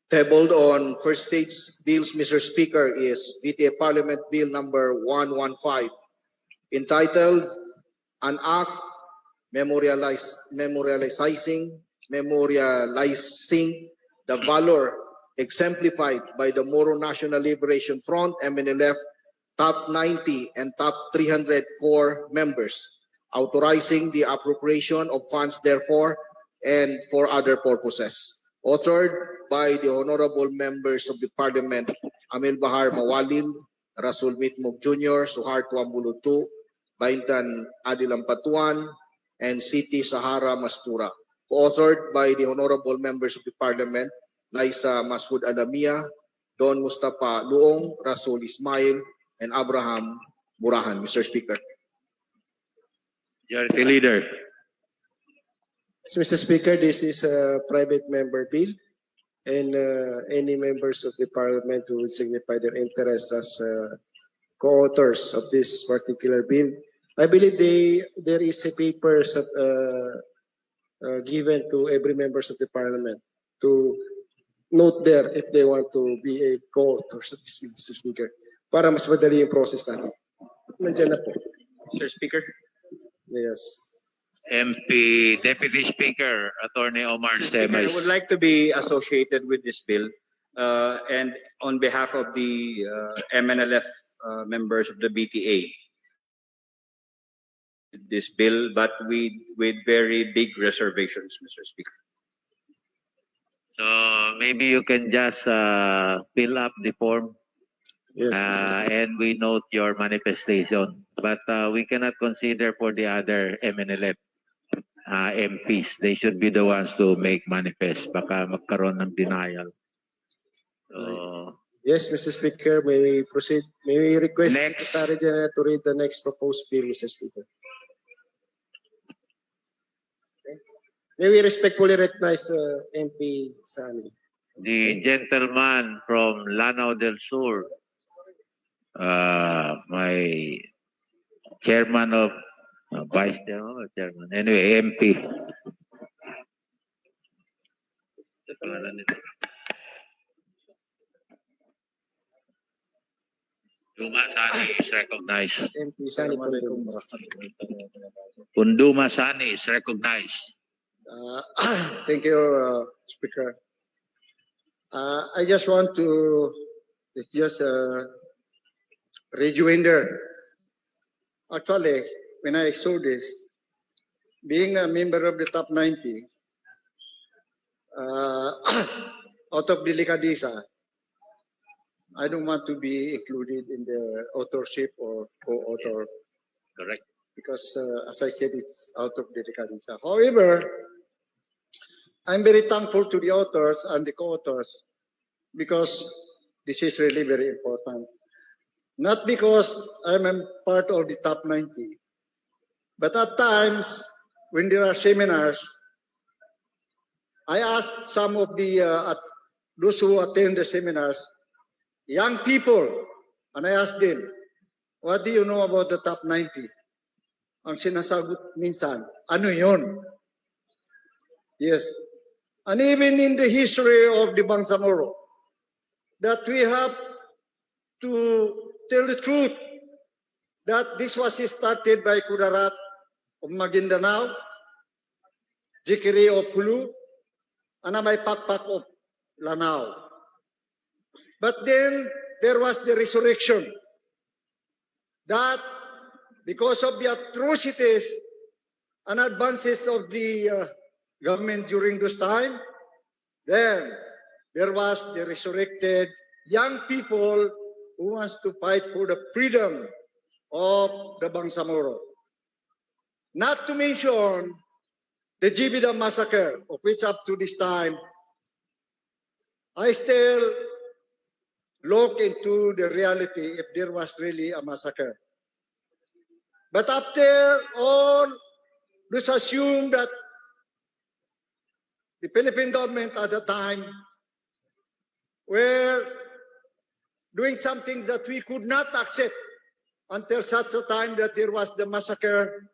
tabled on first stage bills, Mr. Speaker, is BTA-Parliament Bill number 115, entitled An Act Memorializing the VALOR exemplified by the MORO National Liberation Front, MNLF, top 90 and top 300 core members, authorizing the appropriation of funds therefore and for other purposes. Authored by the Honorable Members of the Parliament, Amil Bahar Mawalil, Rasul Mitmog Jr., Suhar Tuambulu II, Baintan Adilang Patuan, and Siti Sahara Mastura. Co-authored by the Honorable Members of the Parliament, Liza Masud Alamia, Don Mustafa Luong, Rasul Ismail, and Abraham Burahan. Mr. Speaker. Majority Leader. Mr. Speaker, this is a private member bill, and any members of the Parliament who will signify their interest as co-authors of this particular bill. I believe there is a paper given to every members of the Parliament to note there if they want to be a co-authors of this bill, Mr. Speaker, para mas madali yung process natin. Nandiyan na po. Mr. Speaker. Yes. MP Deputy Speaker, Attorney Omar Stemes. I would like to be associated with this bill and on behalf of the MNLF members of the BTA. This bill, but with very big reservations, Mr. Speaker. So maybe you can just fill up the form. Yes, and we note your manifestation. But we cannot consider for the other MNLF MPs. They should be the ones to make manifest. Baka magkaroon ng denial. So, yes, Mr. Speaker, may we proceed? May we request the Next. Secretary General to read the next proposed bill, Mr. Speaker? Okay. May we respectfully recognize MP Sani. the gentleman from Lanao del Sur, my chairman of vice chairman or chairman, anyway, MP. Sa pangalan nito. Punduma Sani is recognized. MP Sani Punduma Sani is recognized. Thank you, Speaker. I just want to, it's just a rejoinder. Actually, when I saw this, being a member of the top 90, out of delicadeza, I don't want to be included in the authorship or co-author. Correct. Because, as I said, it's out of delicadeza. However, I'm very thankful to the authors and the co-authors because this is really very important. Not because I'm a part of the top 90, but at times when there are seminars, I ask some of the those who attend the seminars, young people, and I ask them, what do you know about the top 90? Ang sinasagot minsan, ano yun? Yes. And even in the history of the Bangsamoro, that we have to tell the truth that this was started by Kudarat of Maguindanao, Jikiri of Hulu, and Amai Pakpak of Lanao. But then there was the resurrection that because of the atrocities and advances of the government during this time, then there was the resurrected young people who wants to fight for the freedom of the Bangsamoro. Not to mention the Jibida massacre, of which up to this time, I still look into the reality if there was really a massacre. But after all, let's assume that the Philippine government at the time were doing something that we could not accept until such a time that there was the massacre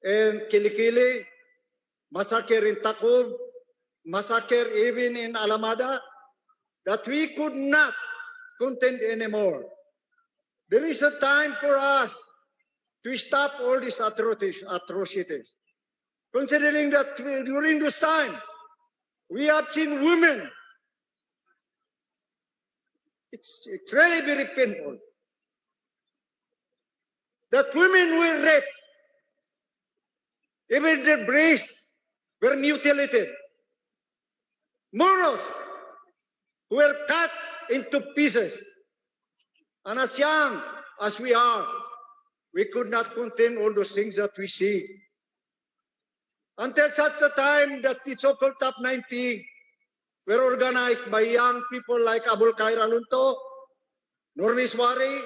in Kilikili, massacre in Tacob, massacre even in Alamada, that we could not contend anymore. There is a time for us to stop all these atrocities. Considering that during this time, we have seen women. It's really very painful that women were raped. Even their breasts were mutilated. Moros were cut into pieces. And as young as we are, we could not contain all those things that we see. Until such a time that the so-called Top 90 were organized by young people like Abul Khair Alunto, Normis Wari,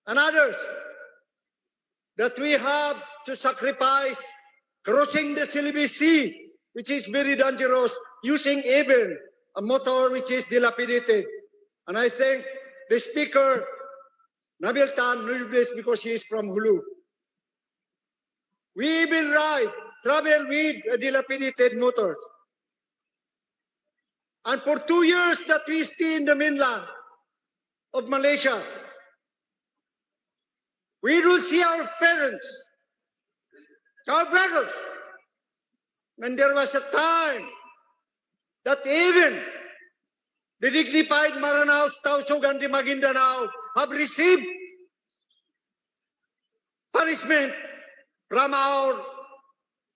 and others, that we have to sacrifice crossing the Celebes Sea, which is very dangerous, using even a motor which is dilapidated. And I think the speaker, Nabil Tan, knows this because he is from Hulu. We even travel with dilapidated motors. And for 2 years that we stay in the mainland of Malaysia, we don't see our parents, our brothers. And there was a time that even the dignified Maranao, Tausug, and Maguindanao have received punishment from our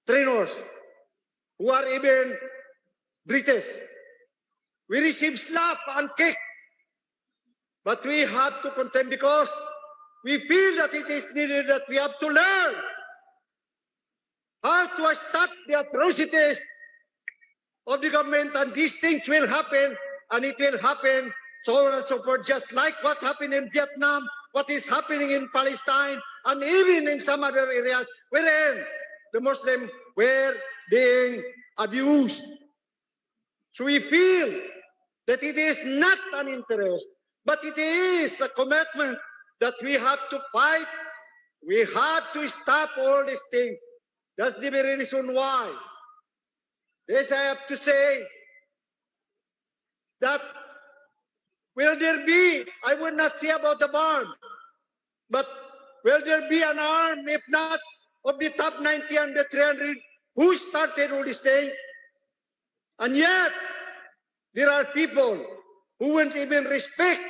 trainers, who are even British. We receive slap and kick, but we have to contend because we feel that it is needed, that we have to learn how to stop the atrocities of the government, and these things will happen, and it will happen so on and so forth, just like what happened in Vietnam, what is happening in Palestine, and even in some other areas wherein the Muslims were being abused. So we feel that it is not an interest, but it is a commitment that we have to fight. We have to stop all these things. That's the very reason why. Yes, I have to say that will there be, I would not say about the barn, but will there be an arm, if not of the top 90 and the 300, who started all these things? And yet, there are people who won't even respect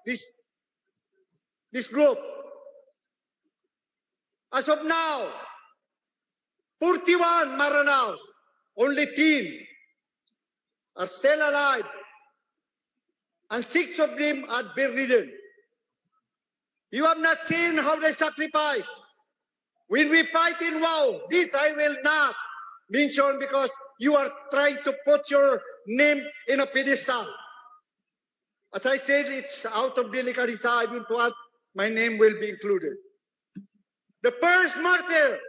this group. As of now, 41 Maranaos, only 10 are still alive, and 6 of them are bedridden. You have not seen how they sacrifice. When we fight in WOW, this I will not mention because you are trying to put your name in a pedestal. As I said, it's out of delicacy. I mean to ask, my name will be included. The first martyr,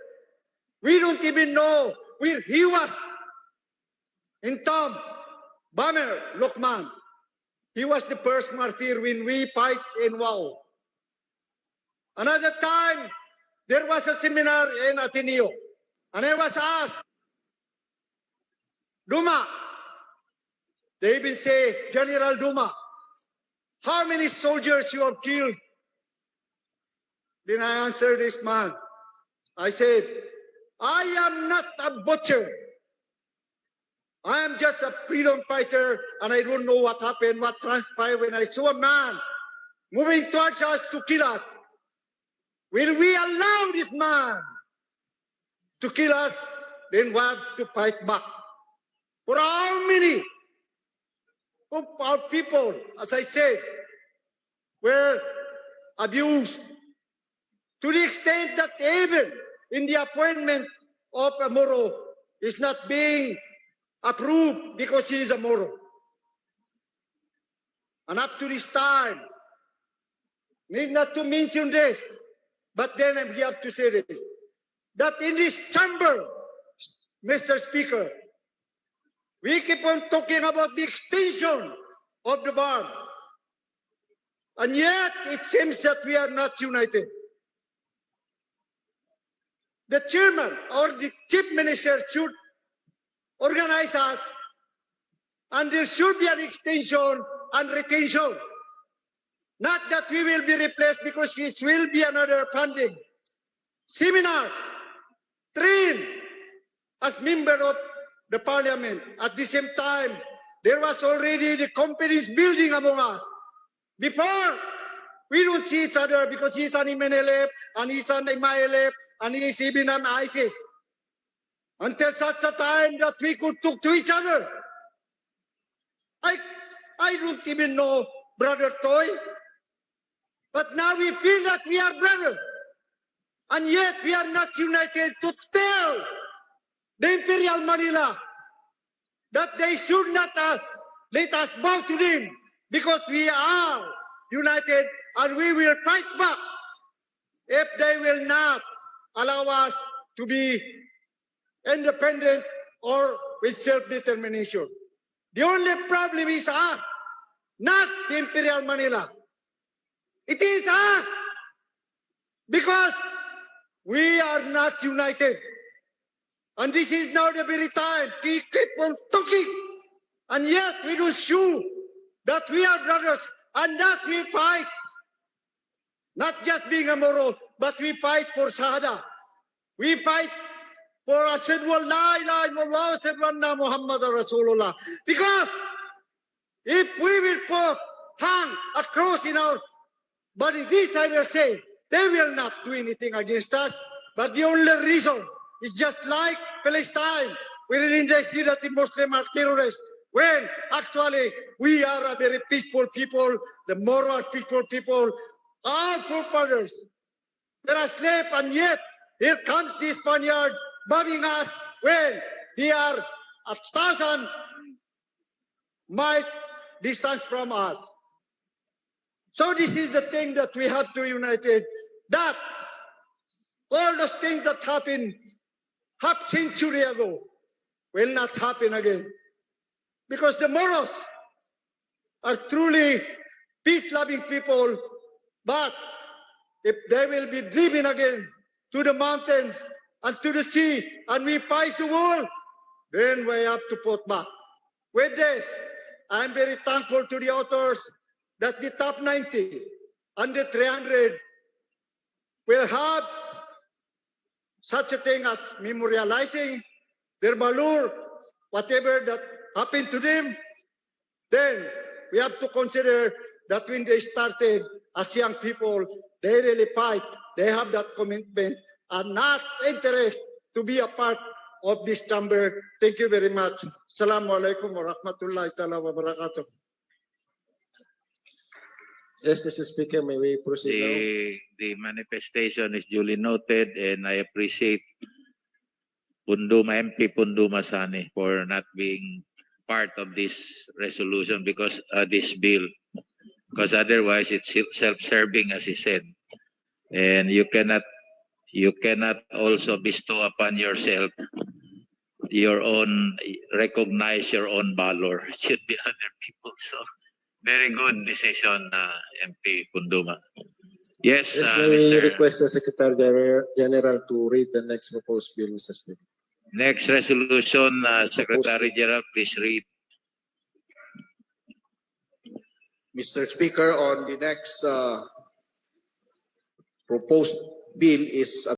we don't even know where he was. In Tom, Bamer, Lokman. He was the first martyr when we fight in WOW. Another time, there was a seminar in Ateneo, and I was asked, Duma, they even say, General Duma, how many soldiers you have killed? Then I answered this man. I said, I am not a butcher. I am just a freedom fighter, and I don't know what happened, what transpired when I saw a man moving towards us to kill us. Will we allow this man to kill us? Then we have to fight back. For how many of our people, as I said, were abused to the extent that even in the appointment of a MORO is not being approved because he is a MORO. And up to this time, need not to mention this, but then I have to say this, that in this chamber, Mr. Speaker, we keep on talking about the extension of the barn. And yet, it seems that we are not united. The chairman or the chief minister should organize us And there should be an extension and retention. Not that we will be replaced because this will be another funding. Seminars, train as member of the parliament. At the same time, there was already the companies building among us. Before, we don't see each other because he's an MNLF and he's an MILF and he's even an ISIS. Until such a time that we could talk to each other. I don't even know Brother Toy. But now we feel that we are brothers. And yet we are not united to tell the Imperial Manila that they should not let us bow to them because we are united and we will fight back if they will not allow us to be independent or with self-determination. The only problem is us, not the Imperial Manila. It is us because we are not united. And this is now the very time to keep on talking. And yet we do show that we are brothers and that we fight. Not just being a Moro, but we fight for Shahada. We fight for Ashhadu an la ilaha illallah, Ashhadu anna Muhammadan Rasulullah. Because if we will hang a cross in our body, this I will say, they will not do anything against us. But the only reason is just like Palestine, wherein they see that the Muslims are terrorists, when actually we are a very peaceful people, the Moro are peaceful people, our forefathers were asleep, and yet here comes this Spaniard bombing us when they are 1,000 miles distance from us. So this is the thing that we have to unite it, that all those things that happened half century ago will not happen again. Because the Moros are truly peace-loving people, but if they will be driven again to the mountains and to the sea, and we fight the world, then we have to put back. With this, I'm very thankful to the authors that the top 90 and the 300 will have such a thing as memorializing their valor, whatever that happened to them. Then we have to consider that when they started as young people, they really fight. They have that commitment and not interest to be a part of this chamber. Thank you very much. Assalamu alaikum wa rahmatullahi ta'ala wa barakatuh. Yes, Mr. Speaker, may we proceed now? The manifestation is duly noted, and I appreciate MP Punduma Sani for not being part of this resolution because this bill, because otherwise it's self-serving, as he said, and you cannot also bestow upon yourself your own, recognize your own valor. It should be other people. So very good decision, MP Punduma. Yes, Yes, may we Mr. request the Secretary General to read the next proposed bill, Mr. Speaker. Next resolution, Secretary General, please read. Mr. Speaker, on the next proposed bill is